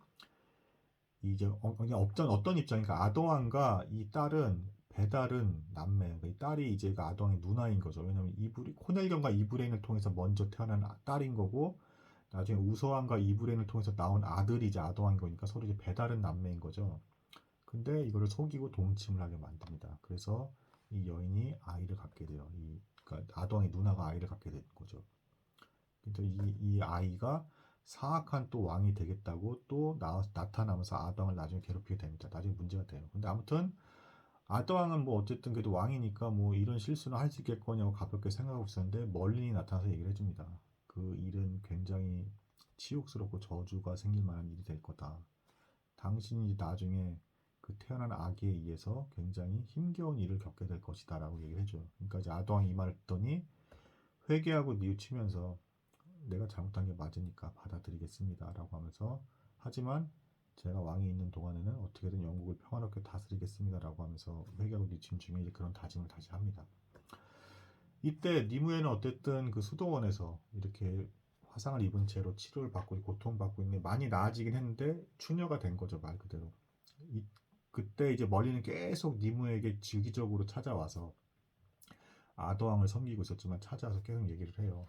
이제 그냥 어떤 입장인가 아더왕과 이 딸은 배다른 남매 그러니까 이 딸이 이제 그 아더왕의 누나인 거죠. 왜냐면 코넬경과 이브레인을 통해서 먼저 태어난 딸인 거고 나중에 우서왕과 이브레인을 통해서 나온 아들이 이제 아더왕인 거니까 서로 이제 배다른 남매인 거죠. 근데 이거를 속이고 동침을 하게 만듭니다. 그래서 이 여인이 아이를 갖게 돼요. 그러니까 아동의 누나가 아이를 갖게 되는 거죠. 그래서 이 아이가 사악한 또 왕이 되겠다고 또 나타나면서 아동을 나중에 괴롭히게 됩니다. 나중에 문제가 돼요. 근데 아무튼 아더왕은 뭐 어쨌든 그래도 왕이니까 뭐 이런 실수는 할 수 있겠거냐고 가볍게 생각하고 있었는데 멀린이 나타나서 얘기를 해줍니다. 그 일은 굉장히 치욕스럽고 저주가 생길 만한 일이 될 거다. 당신이 나중에 그 태어난 아기에 의해서 굉장히 힘겨운 일을 겪게 될 것이다라고 얘기를 해줘요. 그러니까 이제 아도왕이 이 말을 듣더니 회개하고 뉘우치면서 내가 잘못한 게 맞으니까 받아들이겠습니다라고 하면서 하지만 제가 왕이 있는 동안에는 어떻게든 영국을 평화롭게 다스리겠습니다라고 하면서 회개하고 뉘우침 중에 이제 그런 다짐을 다시 합니다. 이때 니무에는 어쨌든 그 수도원에서 이렇게 화상을 입은 채로 치료를 받고 고통받고 있는데 많이 나아지긴 했는데 추녀가 된 거죠 말 그대로. 그때 이제 멀리는 계속 니무에게 주기적으로 찾아와서 아더왕을 섬기고 있었지만 찾아와서 계속 얘기를 해요.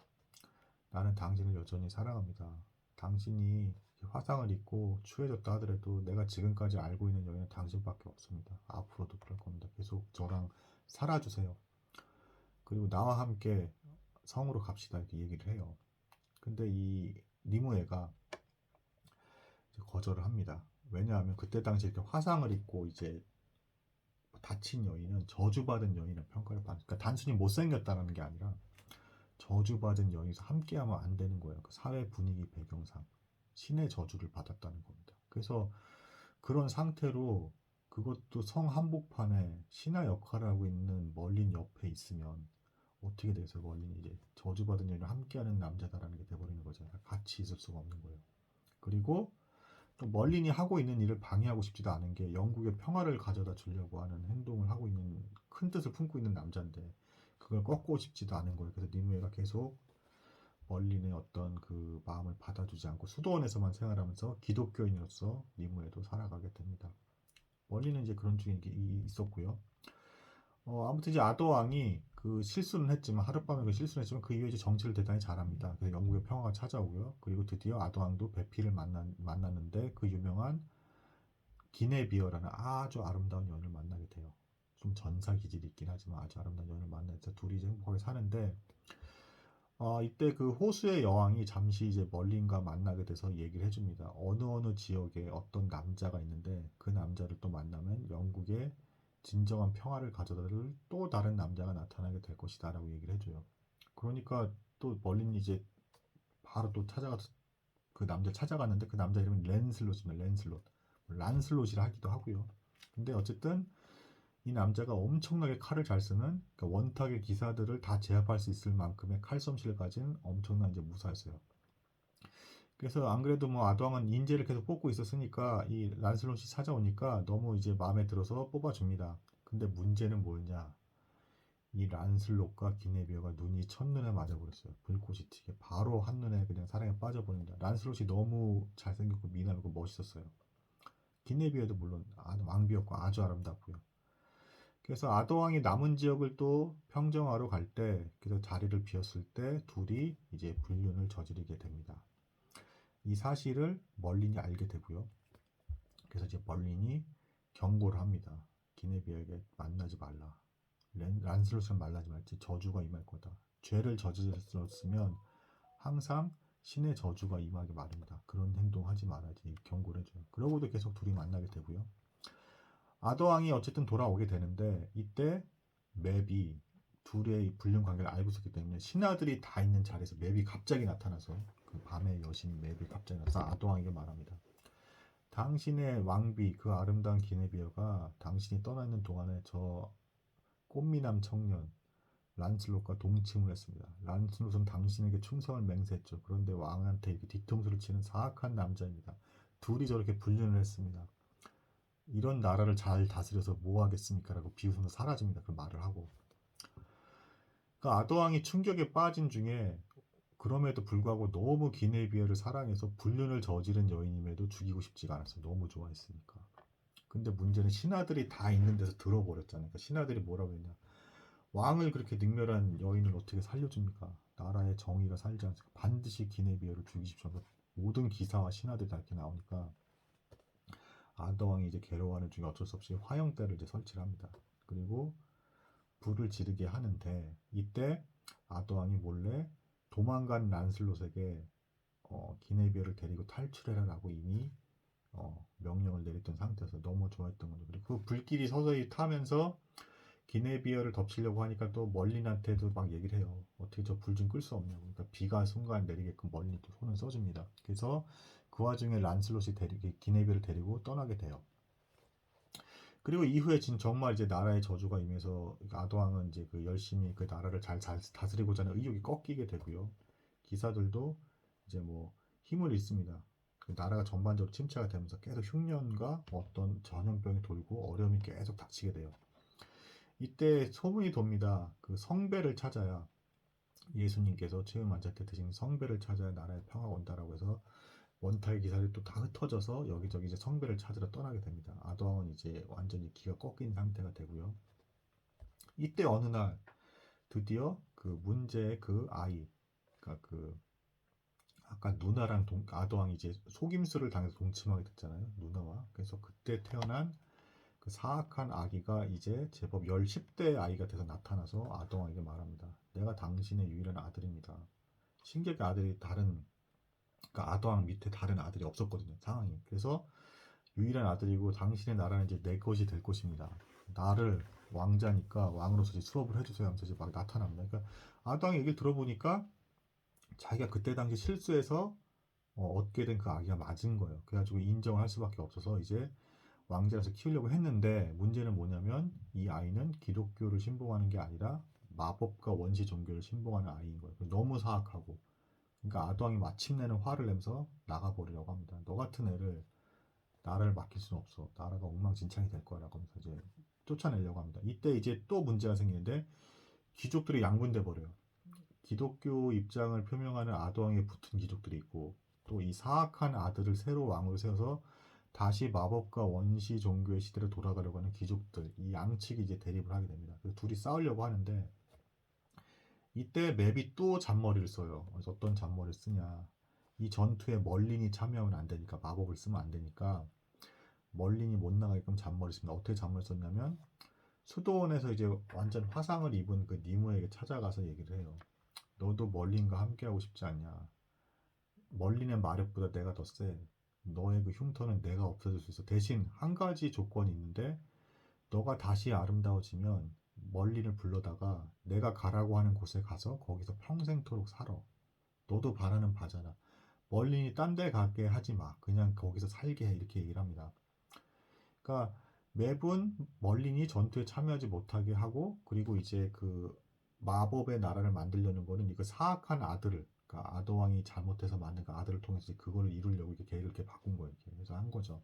나는 당신을 여전히 사랑합니다. 당신이 화상을 입고 추해졌다 하더라도 내가 지금까지 알고 있는 여인은 당신밖에 없습니다. 앞으로도 그럴 겁니다. 계속 저랑 살아주세요. 그리고 나와 함께 성으로 갑시다 이렇게 얘기를 해요. 근데 이 니무에가 거절을 합니다. 왜냐하면 그때 당시 이렇게 화상을 입고 이제 다친 여인은 저주받은 여인을 평가를 받으니까 그러니까 단순히 못생겼다는 게 아니라 저주받은 여인에서 함께하면 안 되는 거예요. 그 사회 분위기 배경상 신의 저주를 받았다는 겁니다. 그래서 그런 상태로 그것도 성 한복판에 신하 역할을 하고 있는 멀린 옆에 있으면 어떻게 돼서 멀린이 이제 저주받은 여인을 함께하는 남자다라는 게 돼버리는 거잖아요. 같이 있을 수가 없는 거예요. 그리고 또 멀린이 하고 있는 일을 방해하고 싶지도 않은 게 영국의 평화를 가져다 주려고 하는 행동을 하고 있는 큰 뜻을 품고 있는 남자인데 그걸 꺾고 싶지도 않은 거예요. 그래서 니무에가 계속 멀린의 어떤 그 마음을 받아주지 않고 수도원에서만 생활하면서 기독교인으로서 니무에도 살아가게 됩니다. 멀린은 이제 그런 중에 있었고요. 아무튼 이제 아더 왕이 그 실수는 했지만 하룻밤에 그 실수는 했지만 그 이후에 이제 정치를 대단히 잘합니다. 그래서 영국의 평화가 찾아오고요. 그리고 드디어 아더 왕도 배피를 만났는데 그 유명한 기네비어라는 아주 아름다운 여인을 만나게 돼요. 좀 전사 기질이 있긴 하지만 아주 아름다운 여인을 만나서 둘이 이제 행복하게 사는데 이때 그 호수의 여왕이 잠시 이제 멀린과 만나게 돼서 얘기를 해줍니다. 어느 지역에 어떤 남자가 있는데 그 남자를 또 만나면 영국의 진정한 평화를 가져다줄 또 다른 남자가 나타나게 될 것이다 라고 얘기를 해줘요. 그러니까 또 멀린이 이제 바로 또 찾아가서 그 남자를 찾아갔는데 그 남자 이름은 랜슬롯입니다. 랜슬롯. 란슬롯이라 하기도 하고요. 근데 어쨌든 이 남자가 엄청나게 칼을 잘 쓰는 그러니까 원탁의 기사들을 다 제압할 수 있을 만큼의 칼솜씨를 가진 엄청난 이제 무사였어요. 그래서 안 그래도 뭐 아도왕은 인재를 계속 뽑고 있었으니까 이 란슬롯이 찾아오니까 너무 이제 마음에 들어서 뽑아줍니다. 근데 문제는 뭐였냐? 이 란슬롯과 기네비어가 눈이 첫눈에 맞아버렸어요. 불꽃이 튀게 바로 한눈에 그냥 사랑에 빠져버립니다. 란슬롯이 너무 잘생겼고 미남이고 멋있었어요. 기네비어도 물론 왕비였고 아주 아름답고요. 그래서 아더왕이 남은 지역을 또 평정하러 갈 때, 그래서 자리를 비웠을 때 둘이 이제 불륜을 저지르게 됩니다. 이 사실을 멀린이 알게 되고요. 그래서 이제 멀린이 경고를 합니다. 기네비에게 만나지 말라. 란슬롯을 만나지 말지 저주가 임할 거다. 죄를 저질렀으면 항상 신의 저주가 임하게 마련이다. 그런 행동하지 말아야지 경고를 해줘요. 그러고도 계속 둘이 만나게 되고요. 아더왕이 어쨌든 돌아오게 되는데 이때 맵이 둘의 불륜 관계를 알고 있었기 때문에 신하들이 다 있는 자리에서 맵이 갑자기 나타나서 그 밤의 여신 맵이 갑자기 나타나서 아더왕에게 말합니다. 당신의 왕비 그 아름다운 기네비어가 당신이 떠나 있는 동안에 저 꽃미남 청년 란슬롯과 동침을 했습니다. 란슬롯은 당신에게 충성을 맹세했죠. 그런데 왕한테 이렇게 뒤통수를 치는 사악한 남자입니다. 둘이 저렇게 불륜을 했습니다. 이런 나라를 잘 다스려서 뭐 하겠습니까? 라고 비웃으면서 사라집니다. 그 말을 하고. 그러니까 아도왕이 충격에 빠진 중에 그럼에도 불구하고 너무 기네비어를 사랑해서 불륜을 저지른 여인임에도 죽이고 싶지가 않았어요. 너무 좋아했으니까. 근데 문제는 신하들이 다 있는 데서 들어버렸잖아요. 그러니까 신하들이 뭐라고 했냐. 왕을 그렇게 능멸한 여인을 어떻게 살려줍니까? 나라의 정의가 살지 않습니까? 반드시 기네비어를 죽이십시오. 모든 기사와 신하들이 다 이렇게 나오니까 아더왕이 이제 괴로워하는 중에 어쩔 수 없이 화형대를 이제 설치를 합니다. 그리고 불을 지르게 하는데 이때 아더왕이 몰래 도망간 란슬롯에게 기네비어를 데리고 탈출해라라고 이미 명령을 내렸던 상태에서 너무 좋아했던 거죠. 그리고 그 불길이 서서히 타면서 기네비어를 덮치려고 하니까 또 멀린한테도 막 얘기를 해요. 어떻게 저 불 좀 끌 수 없냐고. 그러니까 비가 순간 내리게끔 멀린이 또 손을 써줍니다. 그래서 그 와중에 란슬롯이 기네비어를 데리고 떠나게 돼요. 그리고 이후에 정말 이제 나라의 저주가 임해서 아도왕은 이제 그 열심히 그 나라를 잘 다스리고자 하는 의욕이 꺾이게 되고요. 기사들도 이제 뭐 힘을 잃습니다. 그 나라가 전반적으로 침체가 되면서 계속 흉년과 어떤 전염병이 돌고 어려움이 계속 닥치게 돼요. 이때 소문이 돕니다. 그 성배를 찾아야 예수님께서 체험 환자 때 드신 성배를 찾아야 나라에 평화가 온다라고 해서 원타의 기사들이 또 다 흩어져서 여기저기 이제 성배를 찾으러 떠나게 됩니다. 아도왕은 이제 완전히 기가 꺾인 상태가 되고요. 이때 어느 날 드디어 그 문제의 그 아이, 그러니까 그 아까 누나랑 아도왕이 이제 속임수를 당해서 동침하게 됐잖아요. 누나와. 그래서 그때 태어난 그 사악한 아기가 이제 제법 10대 아이가 돼서 나타나서 아도왕에게 말합니다. 내가 당신의 유일한 아들입니다. 신격의 아들이 그러니까 아도왕 밑에 다른 아들이 없었거든요. 상황이. 그래서 유일한 아들이고 당신의 나라는 이제 내 것이 될 것입니다. 나를 왕자니까 왕으로서 수업을 해주세요 하면서 이제 막 나타납니다. 그러니까 아도왕의 얘기를 들어보니까 자기가 그때 당시 실수해서 얻게 된 그 아기가 맞은 거예요. 그래가지고 인정을 할 수밖에 없어서 이제 왕자라서 키우려고 했는데 문제는 뭐냐면 이 아이는 기독교를 신봉하는 게 아니라 마법과 원시 종교를 신봉하는 아이인 거예요. 너무 사악하고. 그러니까 아도왕이 마침내는 화를 내면서 나가버리라고 합니다. 너 같은 애를 나라를 맡길 수는 없어. 나라가 엉망진창이 될 거라고 하면서 이제 쫓아내려고 합니다. 이때 이제 또 문제가 생기는데 귀족들이 양분돼 버려요. 기독교 입장을 표명하는 아도왕에 붙은 귀족들이 있고 또 이 사악한 아들을 새로 왕으로 세워서 다시 마법과 원시 종교의 시대로 돌아가려고 하는 귀족들 이 양측이 이제 대립을 하게 됩니다. 그래서 둘이 싸우려고 하는데 이때 맵이 또 잔머리를 써요. 그래서 어떤 잔머리를 쓰냐? 이 전투에 멀린이 참여하면 안 되니까 마법을 쓰면 안 되니까 멀린이 못 나가게끔 잔머리 씁니다. 어떻게 잔머리 썼냐면 수도원에서 이제 완전 화상을 입은 그 니모에게 찾아가서 얘기를 해요. 너도 멀린과 함께하고 싶지 않냐? 멀린의 마력보다 내가 더 세. 너의 그 흉터는 내가 없애줄 수 있어. 대신 한 가지 조건이 있는데 너가 다시 아름다워지면 멀린을 불러다가 내가 가라고 하는 곳에 가서 거기서 평생토록 살아. 너도 바라는 바잖아. 멀린이 딴 데 가게 하지 마. 그냥 거기서 살게 해. 이렇게 얘기를 합니다. 그러니까 매분 멀린이 전투에 참여하지 못하게 하고 그리고 이제 그 마법의 나라를 만들려는 거는 이거 사악한 아들을 그러니까 아도왕이 잘못해서 만든 그 아들을 통해서 그걸 이루려고 이렇게 계획을 이렇게 바꾼 거예요. 이렇게 그래서 한 거죠.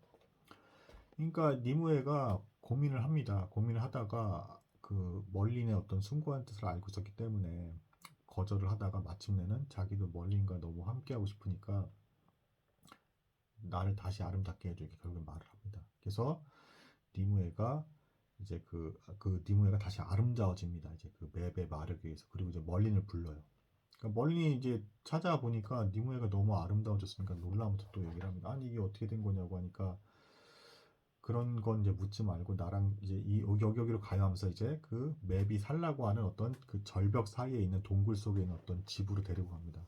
그러니까 니무에가 고민을 합니다. 고민을 하다가 그 멀린의 어떤 숭고한 뜻을 알고 있었기 때문에 거절을 하다가 마침내는 자기도 멀린과 너무 함께하고 싶으니까 나를 다시 아름답게 해줘 이렇게 결국엔 말을 합니다. 그래서 니무에가 이제 그 니무에가 다시 아름다워집니다. 이제 그 맵의 마력에 의해서 그리고 이제 멀린을 불러요. 그러니까 멀린이 이제 찾아보니까 니무에가 너무 아름다워졌으니까 놀라면서 또 얘기를 합니다. 아니 이게 어떻게 된 거냐고 하니까 그런 건 이제 묻지 말고 나랑 이제 여기로 가요 하면서 이제 그 맵이 살라고 하는 어떤 그 절벽 사이에 있는 동굴 속에 있는 어떤 집으로 데리고 갑니다.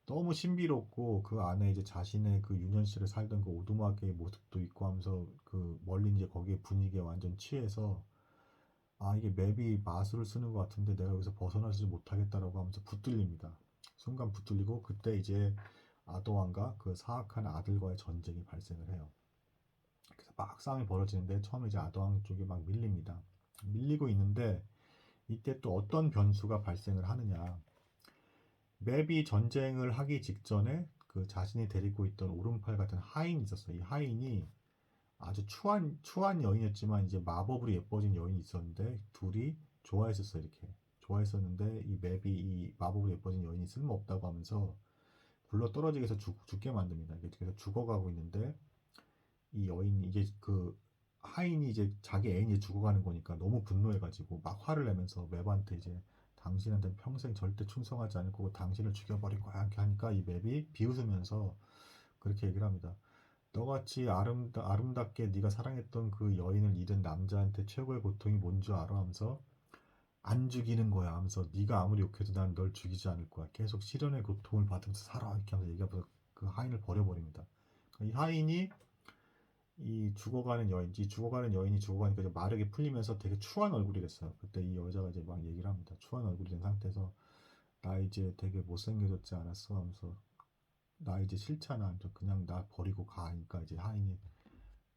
너무 신비롭고 그 안에 이제 자신의 그 유년 시를 살던 그 오두막의 모습도 있고 하면서 그 멀리 이제 거기에 분위기에 완전 취해서 아 이게 맵이 마술을 쓰는 것 같은데 내가 여기서 벗어나지 못하겠다라고 하면서 붙들립니다. 순간 붙들리고 그때 이제 아도왕과 그 사악한 아들과의 전쟁이 발생을 해요. 그래서 막 싸움이 벌어지는데 처음에 이제 아도왕 쪽이 막 밀립니다. 밀리고 있는데 이때 또 어떤 변수가 발생을 하느냐. 맵이 전쟁을 하기 직전에 그 자신이 데리고 있던 오른팔 같은 하인이 있었어요. 이 하인이 아주 추한 여인이었지만 이제 마법으로 예뻐진 여인이 있었는데 둘이 좋아했었어요. 이렇게 좋아했었는데 이 맵이 이 마법으로 예뻐진 여인이 쓸모없다고 하면서 굴러 떨어지게 해서 죽게 만듭니다. 그래서 죽어가고 있는데 이 여인이 이제 그 하인이 이제 자기 애인이 죽어가는 거니까 너무 분노해가지고 막 화를 내면서 맵한테 이제 당신한테 평생 절대 충성하지 않을 거고 당신을 죽여버릴 거야 이렇게 하니까 이 맵이 비웃으면서 그렇게 얘기를 합니다. 너같이 아름답게 네가 사랑했던 그 여인을 잃은 남자한테 최고의 고통이 뭔 줄 알아? 하면서 안 죽이는 거야 하면서 네가 아무리 욕해도 난 널 죽이지 않을 거야. 계속 실현의 고통을 받으면서 살아 이렇게 하면서 얘기하면서 그 하인을 버려버립니다. 이 하인이 이 죽어가는 여인이 죽어가니까 이제 마르게 풀리면서 되게 추한 얼굴이 됐어요. 그때 이 여자가 이제 막 얘기를 합니다. 추한 얼굴이 된 상태에서 나 이제 되게 못생겨졌지 않았어? 하면서 나 이제 싫잖아. 그냥 나 버리고 가. 하니까 이제 하인이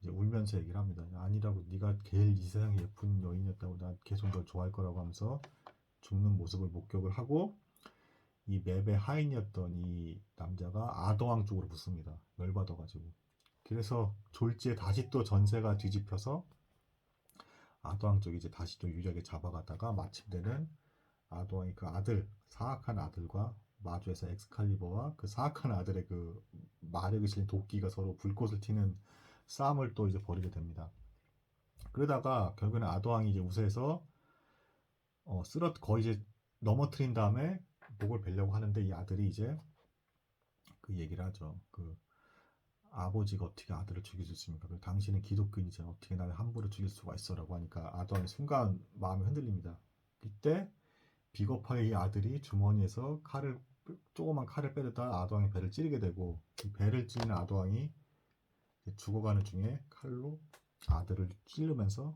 이제 울면서 얘기를 합니다. 아니라고 네가 제일 이 세상에 예쁜 여인이었다고 나 계속 널 좋아할 거라고 하면서 죽는 모습을 목격을 하고 이 맵의 하인이었던 이 남자가 아더왕 쪽으로 붙습니다. 열받아가지고. 그래서 졸지에 다시 또 전세가 뒤집혀서 아더왕 쪽이 이제 다시 또 유리하게 잡아가다가 마침내는 아더왕이 그 아들 사악한 아들과 마주해서 엑스칼리버와 그 사악한 아들의 그 마력이 실린 도끼가 서로 불꽃을 튀는 싸움을 또 이제 벌이게 됩니다. 그러다가 결국에는 아더왕이 이제 우세해서 거의 이제 넘어뜨린 다음에 목을 베려고 하는데 이 아들이 이제 그 얘기를 하죠. 그 아버지가 어떻게 아들을 죽일 수 있습니까? 당신은 기독교인이잖아. 어떻게 나를 함부로 죽일 수가 있어라고 하니까 아더왕이 순간 마음이 흔들립니다. 이때 비겁하게 이 아들이 주머니에서 조그만 칼을 빼려다 아더왕의 배를 찌르게 되고 이 배를 찌르는 아더왕이 죽어가는 중에 칼로 아들을 찌르면서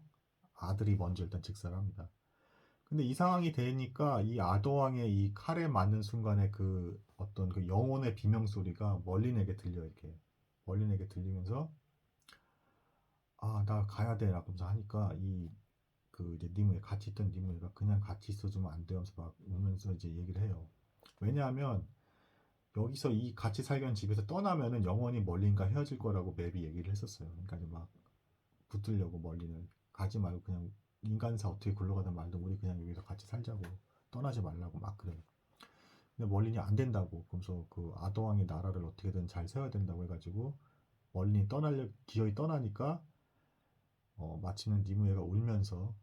아들이 먼저 일단 직사를 합니다. 근데 이 상황이 되니까 이 아더왕의 이 칼에 맞는 순간에 그 어떤 그 영혼의 비명 소리가 멀린에게 들려 이렇게 멀린에게 들리면서 아 나 가야 돼라고 하면서 하니까 이 그 이제 니무에 같이 있던 니무에가 그냥 같이 있어주면 안 돼요 하면서 막 울면서 이제 얘기를 해요. 왜냐하면 여기서 이 같이 살던 집에서 떠나면은 영원히 멀린과 헤어질 거라고 맵이 얘기를 했었어요. 그러니까 이제 막 붙들려고 멀린을 가지 말고 그냥 인간사 어떻게 굴러가든 말든 우리 그냥 여기서 같이 살자고 떠나지 말라고 막 그래요. 근데 멀린이 안 된다고 그러면서 그 아더왕의 나라를 어떻게든 잘 세워야 된다고 해가지고 멀린이 기어이 떠나니까 마침내 니무에가 울면서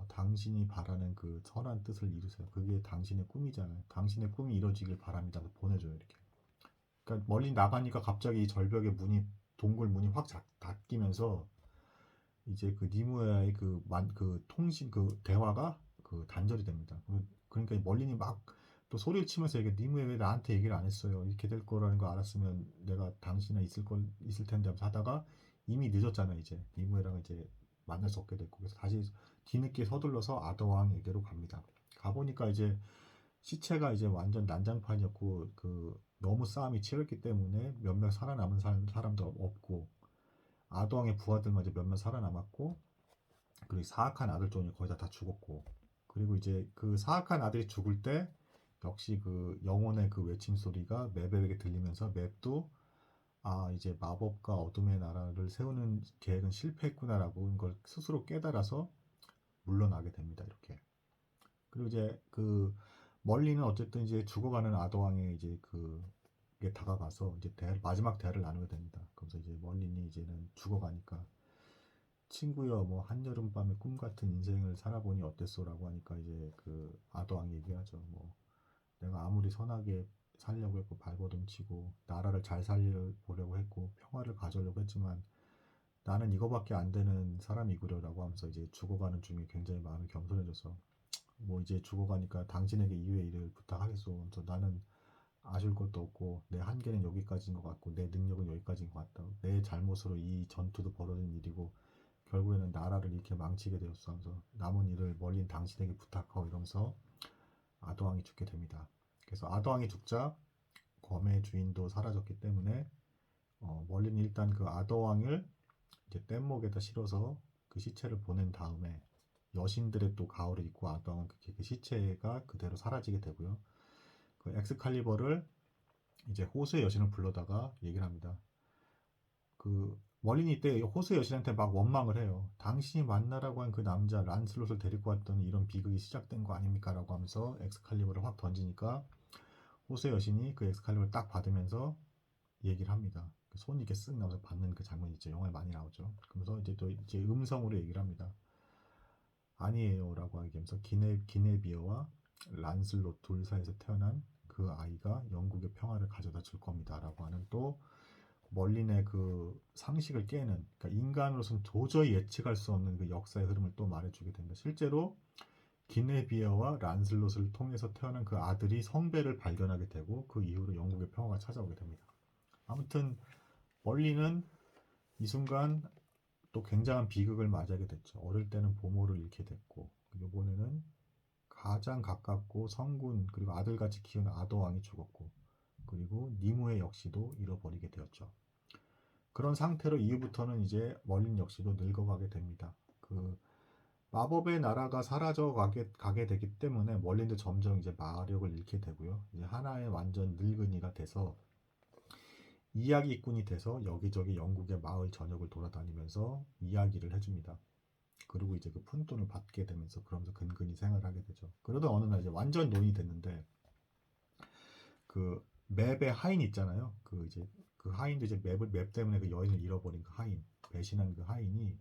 당신이 바라는 그 선한 뜻을 이루세요. 그게 당신의 꿈이잖아요. 당신의 꿈이 이루어지길 바랍니다. 보내줘요 이렇게. 그러니까 멀리 나가니까 갑자기 절벽의 동굴 문이 확 닫히면서 이제 그 니무에의 그 통신 그 대화가 그 단절이 됩니다. 그러니까 멀린이 막 또 소리를 치면서 얘기해. 니무에 왜 나한테 얘기를 안 했어요? 이렇게 될 거라는 거 알았으면 내가 당신이랑 있을 텐데 하면서 하다가 이미 늦었잖아요. 이제 니무에랑 이제 만날 수 없게 됐고 그래서 다시 뒤늦게 서둘러서 아더왕에게로 갑니다. 가보니까 이제 시체가 이제 완전 난장판이었고 그 너무 싸움이 치열했기 때문에 몇몇 살아남은 사람도 없고 아더왕의 부하들만 이제 몇몇 살아남았고 그리고 사악한 아들 쪽이 거의 다 죽었고 그리고 이제 그 사악한 아들이 죽을 때 역시 그 영혼의 그 외침 소리가 맵에게 들리면서 맵도 아 이제 마법과 어둠의 나라를 세우는 계획은 실패했구나라고 걸 스스로 깨달아서 물러나게 됩니다. 이렇게. 그리고 이제 그 멀리는 어쨌든 이제 죽어가는 아더왕의 이제 그게 다가가서 이제 마지막 대화를 나누게 됩니다. 그래서 이제 멀린이 이제는 죽어가니까 친구여 뭐 한여름밤의 꿈 같은 인생을 살아보니 어땠소라고 하니까 이제 그 아더왕이 얘기하죠. 뭐 내가 아무리 선하게 살려고 했고 발버둥 치고 나라를 잘 살려보려고 했고 평화를 가져오려고 했지만 나는 이거밖에 안 되는 사람이구려라고 하면서 이제 죽어가는 중에 굉장히 마음이 겸손해져서 뭐 이제 죽어가니까 당신에게 이외의 일을 부탁하겠소. 그래서 나는 아쉬울 것도 없고 내 한계는 여기까지인 것 같고 내 능력은 여기까지인 것 같다. 내 잘못으로 이 전투도 벌어진 일이고 결국에는 나라를 이렇게 망치게 되었어 하면서 남은 일을 멀린 당신에게 부탁하고 이러면서 아더왕이 죽게 됩니다. 그래서 아더왕이 죽자 검의 주인도 사라졌기 때문에 멀린이 일단 그 아더왕을 이제 뗏목에다 실어서 그 시체를 보낸 다음에 여신들의 또 가오를 입고 아도왕은 그 시체가 그대로 사라지게 되고요. 그 엑스칼리버를 이제 호수의 여신을 불러다가 얘기를 합니다. 그 멀린이 때 호수의 여신한테 막 원망을 해요. 당신이 만나라고 한 그 남자 란슬롯을 데리고 왔더니 이런 비극이 시작된 거 아닙니까? 라고 하면서 엑스칼리버를 확 던지니까 호수의 여신이 그 엑스칼리버를 딱 받으면서 얘기를 합니다. 그 손이 이렇게 쓱 나와서 받는 그 장면이 있죠. 영화에 많이 나오죠. 그러면서 이제 또 이제 음성으로 얘기를 합니다. 아니에요라고 얘기하면서 기네비어와 란슬롯 둘 사이에서 태어난 그 아이가 영국의 평화를 가져다 줄 겁니다라고 하는 또 멀린의 그 상식을 깨는, 그러니까 인간으로서는 도저히 예측할 수 없는 그 역사의 흐름을 또 말해주게 됩니다. 실제로 기네비어와 란슬롯을 통해서 태어난 그 아들이 성배를 발견하게 되고 그 이후로 영국의 평화가 찾아오게 됩니다. 아무튼 멀린은 이 순간 또 굉장한 비극을 맞이하게 됐죠. 어릴 때는 보모를 잃게 됐고 이번에는 가장 가깝고 성군 그리고 아들같이 키운 아도왕이 죽었고 그리고 니무의 역시도 잃어버리게 되었죠. 그런 상태로 이후부터는 이제 멀린 역시도 늙어가게 됩니다. 그 마법의 나라가 사라져 가게 되기 때문에 멀린도 점점 이제 마력을 잃게 되고요. 이제 하나의 완전 늙은이가 돼서 이야기꾼이 돼서 여기저기 영국의 마을 전역을 돌아다니면서 이야기를 해줍니다. 그리고 이제 그 푼돈을 받게 되면서 그러면서 근근히 생활하게 되죠. 그러다 어느 날 이제 완전 논이 됐는데 그 맵의 하인 있잖아요. 그 이제 그 하인도 이제 맵 때문에 그 여인을 잃어버린 그 하인, 배신한 그 하인이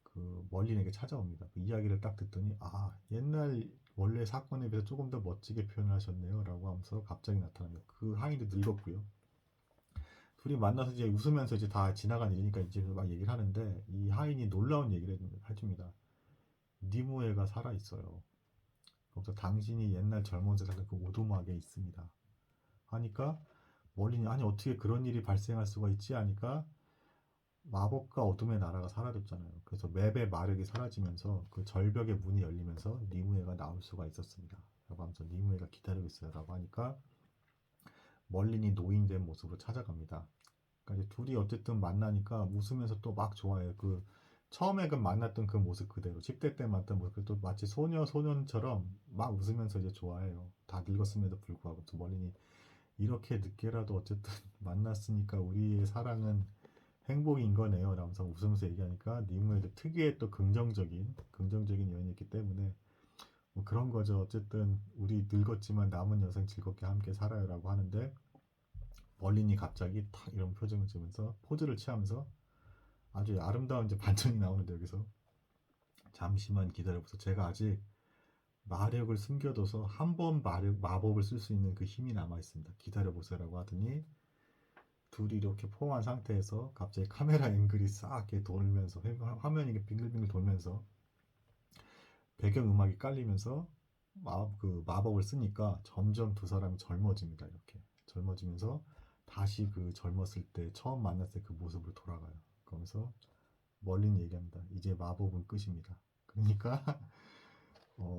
그 멀린에게 찾아옵니다. 그 이야기를 딱 듣더니 아 옛날 원래 사건에 비해서 조금 더 멋지게 표현하셨네요라고 하면서 갑자기 나타납니다. 그 하인도 늙었고요. 둘이 만나서 이제 웃으면서 이제 다 지나간 일이니까 이제 막 얘기를 하는데 이 하인이 놀라운 얘기를 해줍니다. 니무에가 살아 있어요. 그래서 당신이 옛날 젊은 세상에 그 오두막에 있습니다. 하니까 멀린이 아니 어떻게 그런 일이 발생할 수가 있지 하니까 마법과 어둠의 나라가 사라졌잖아요. 그래서 맵의 마력이 사라지면서 그 절벽의 문이 열리면서 니무에가 나올 수가 있었습니다. 라고 하면서 니무에가 기다리고 있어요. 라고 하니까 멀린이 노인된 모습으로 찾아갑니다. 그러니까 이제 둘이 어쨌든 만나니까 웃으면서 또 막 좋아해요. 그 처음에 그 만났던 그 모습 그대로 10대 때 만났던 모습 또 마치 소년처럼 막 웃으면서 이제 좋아해요. 다 늙었음에도 불구하고 또 멀린이 이렇게 늦게라도 어쨌든 만났으니까 우리의 사랑은 행복인 거네요. 라면서 웃으면서 얘기하니까 니무에도 특유의 또 긍정적인 여인이었기 때문에 뭐 그런 거죠. 어쨌든 우리 늙었지만 남은 여생 즐겁게 함께 살아요라고 하는데 멀린이 갑자기 탁 이런 표정을 지으면서 포즈를 취하면서 아주 아름다운 이제 반전이 나오는데 여기서 잠시만 기다려보세요. 제가 아직 마력을 숨겨둬서 한 번 마법을 쓸 수 있는 그 힘이 남아 있습니다. 기다려보세요라고 하더니 둘이 이렇게 포옹한 상태에서 갑자기 카메라 앵글이 싹 이렇게 돌면서 화면이 이렇게 빙글빙글 돌면서 배경 음악이 깔리면서 그 마법을 쓰니까 점점 두 사람이 젊어집니다. 이렇게 젊어지면서 다시 그 젊었을 때 처음 만났을 때 그 모습으로 돌아가요. 그러면서 멀린 얘기합니다. 이제 마법은 끝입니다. 그러니까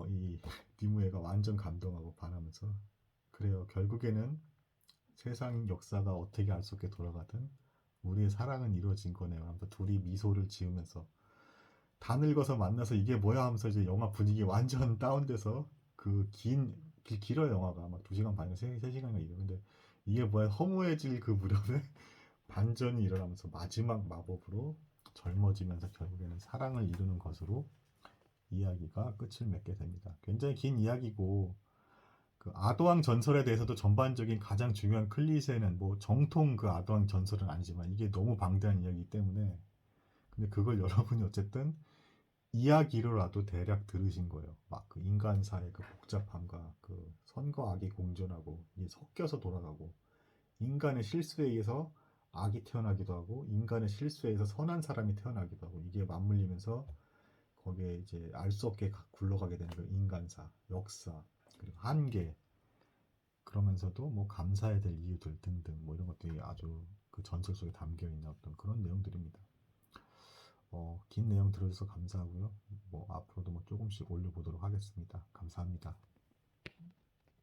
이 니무에가 완전 감동하고 반하면서 그래요. 결국에는 세상 역사가 어떻게 알 수 없게 돌아가든 우리의 사랑은 이루어진 거네요. 하면서 둘이 미소를 지으면서 다 늙어서 만나서 이게 뭐야 하면서 이제 영화 분위기 완전 다운돼서 그 길어요 영화가 막 2시간 반이나 3시간인가 이래. 근데 이게 뭐야 허무해질 그 무렵에 반전이 일어나면서 마지막 마법으로 젊어지면서 결국에는 사랑을 이루는 것으로 이야기가 끝을 맺게 됩니다. 굉장히 긴 이야기고 그 아도왕 전설에 대해서도 전반적인 가장 중요한 클리셰는 뭐 정통 그 아도왕 전설은 아니지만 이게 너무 방대한 이야기이기 때문에 근데 그걸 여러분이 어쨌든 이야기로라도 대략 들으신 거예요. 막 그 인간사의 그 복잡함과 그 선과 악이 공존하고 이게 섞여서 돌아가고 인간의 실수에 의해서 악이 태어나기도 하고 인간의 실수에 의해서 선한 사람이 태어나기도 하고 이게 맞물리면서 거기에 이제 알 수 없게 굴러가게 되는 그 인간사, 역사, 그리고 한계 그러면서도 뭐 감사해야 될 이유들 등등 뭐 이런 것들이 아주 그 전설 속에 담겨 있는 어떤 그런 내용들입니다. 긴 내용 들어주셔서 감사하고요. 뭐 앞으로도 뭐 조금씩 올려보도록 하겠습니다. 감사합니다.